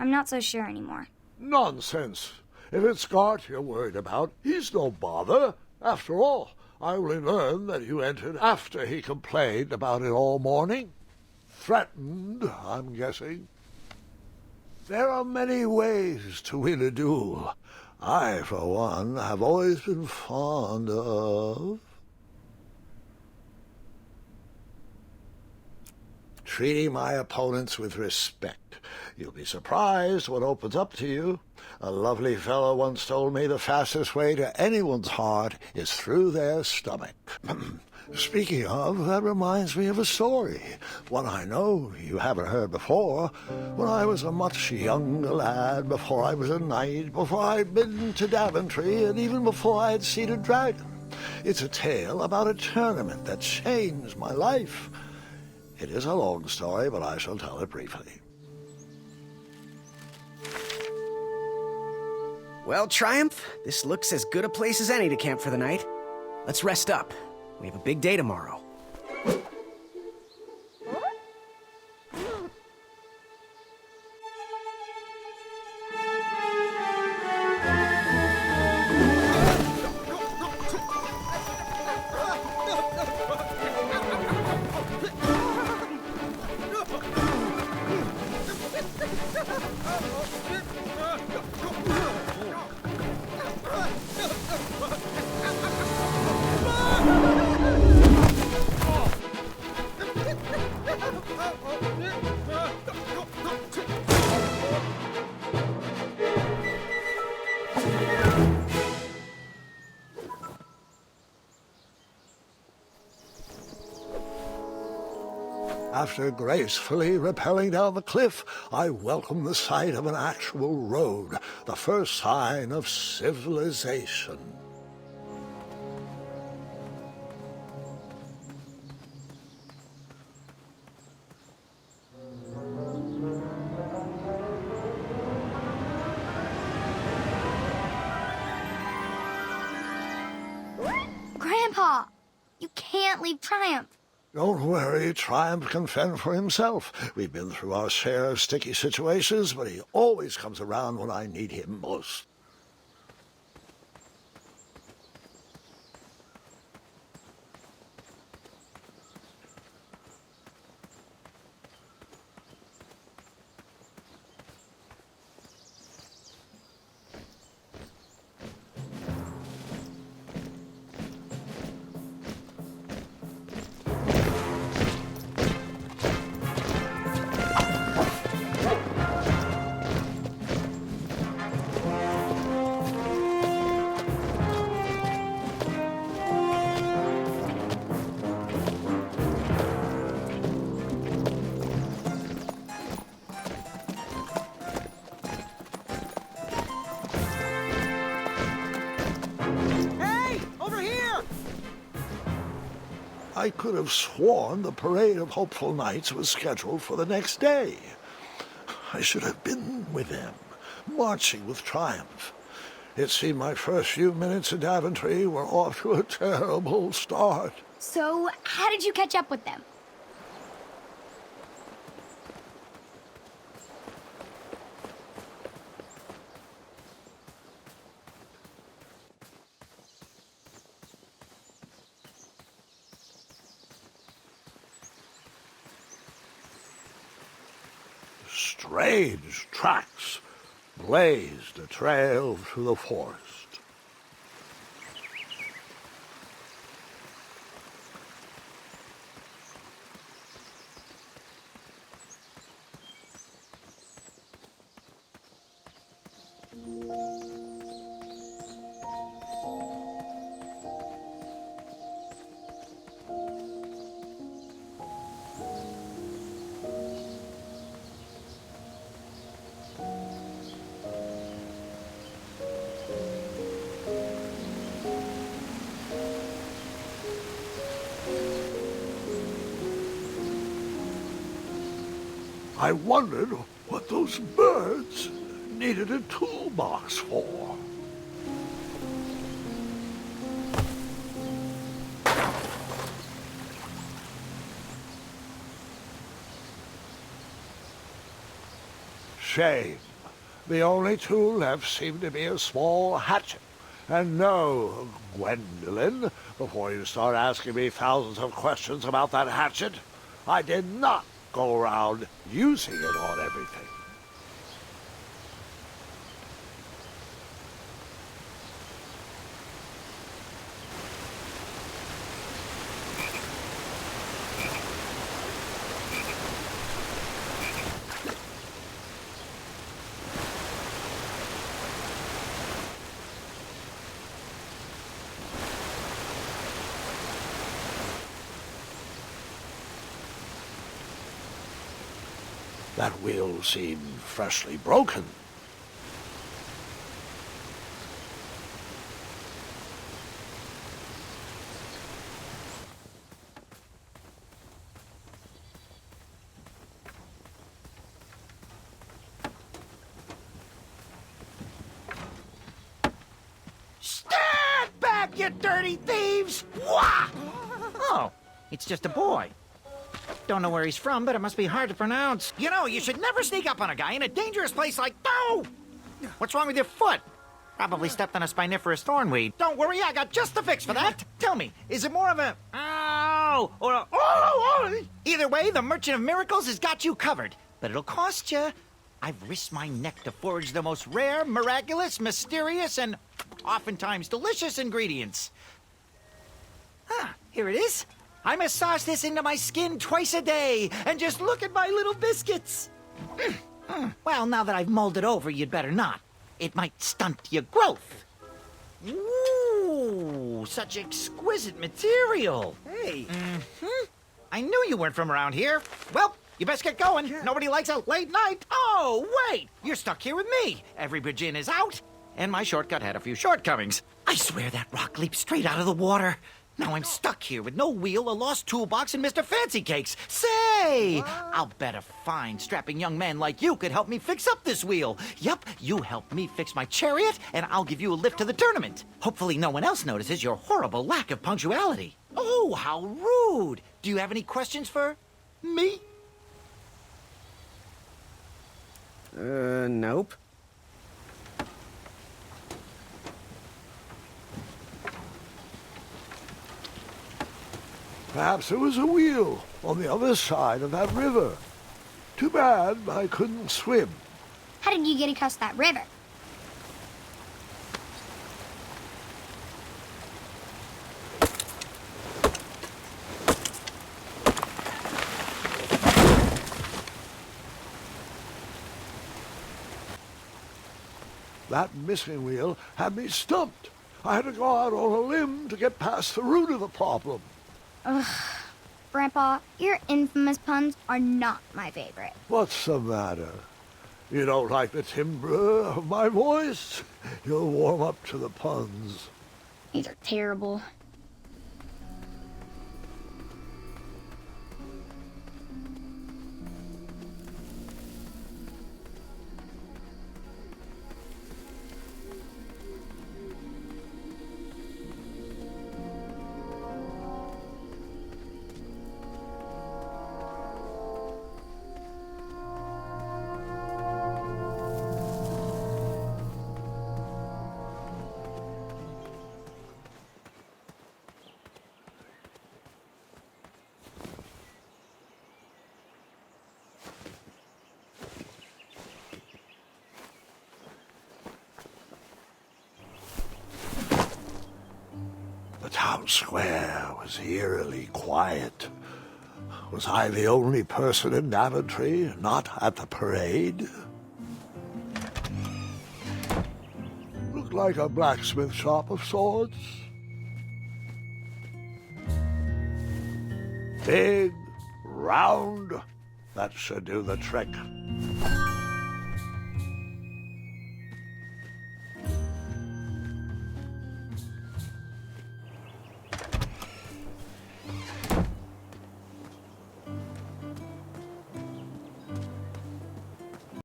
I'm not so sure anymore. Nonsense. If it's Gart you're worried about, he's no bother. After all, I only learned that you entered after he complained about it all morning. Threatened, I'm guessing. There are many ways to win a duel. I, for one, have always been fond of treating my opponents with respect. You'll be surprised what opens up to you. A lovely fellow once told me the fastest way to anyone's heart is through their stomach. Speaking of, that reminds me of a story, one I know you haven't heard before. When I was a much younger lad, before I was a knight, before I'd been to Daventry, and even before I had seen a dragon. It's a tale about a tournament that changed my life. It is a long story, but I shall tell it briefly. Well, Triumph, this looks as good a place as any to camp for the night. Let's rest up. We have a big day tomorrow. After gracefully rappelling down the cliff, I welcomed the sight of an actual road, the first sign of civilization. Grandpa! You can't leave Triumph. Don't worry, Triumph can fend for himself. We've been through our share of sticky situations, but he always comes around when I need him most. I could have sworn the parade of hopeful knights was scheduled for the next day. I should have been with them, marching with Triumph. It seemed my first few minutes in Daventry were off to a terrible start. So, how did you catch up with them? Strange tracks blazed a trail through the forest. I wondered what those birds needed a toolbox for. Shame. The only tool left seemed to be a small hatchet. And no, Gwendolyn, before you start asking me thousands of questions about that hatchet, I did not go around using it on everything. That wheel seemed freshly broken. Stand back, you dirty thieves! Wah! Oh, it's just a boy. Don't know where he's from, but it must be hard to pronounce. You know, you should never sneak up on a guy in a dangerous place like... Oh! What's wrong with your foot? Probably stepped on a spiniferous thornweed. Don't worry, I got just the fix for that. Tell me, is it more of a... Ow! Or a... Oh! Either way, the Merchant of Miracles has got you covered. But it'll cost you. I've risked my neck to forage the most rare, miraculous, mysterious, and oftentimes delicious ingredients. Here it is. I massage this into my skin twice a day, and just look at my little biscuits. Well, now that I've mulled it over, you'd better not. It might stunt your growth. Ooh, such exquisite material. Hey. I knew you weren't from around here. Well, you best get going. Nobody likes a late night. Oh, wait, you're stuck here with me. Every bridge in is out, and my shortcut had a few shortcomings. I swear that rock leaped straight out of the water. Now I'm stuck here with no wheel, a lost toolbox, and Mr. Fancy Cakes. Say, I'll bet a fine, strapping young man like you could help me fix up this wheel. Yup, you help me fix my chariot, and I'll give you a lift to the tournament. Hopefully no one else notices your horrible lack of punctuality. Oh, how rude. Do you have any questions for me? Nope. Perhaps there was a wheel on the other side of that river. Too bad I couldn't swim. How did you get across that river? That missing wheel had me stumped. I had to go out on a limb to get past the root of the problem. Ugh. Grandpa, your infamous puns are not my favorite. What's the matter? You don't like the timbre of my voice? You'll warm up to the puns. These are terrible. The town square was eerily quiet. Was I the only person in Daventry not at the parade? Looked like a blacksmith shop of sorts. Big, round, that should do the trick.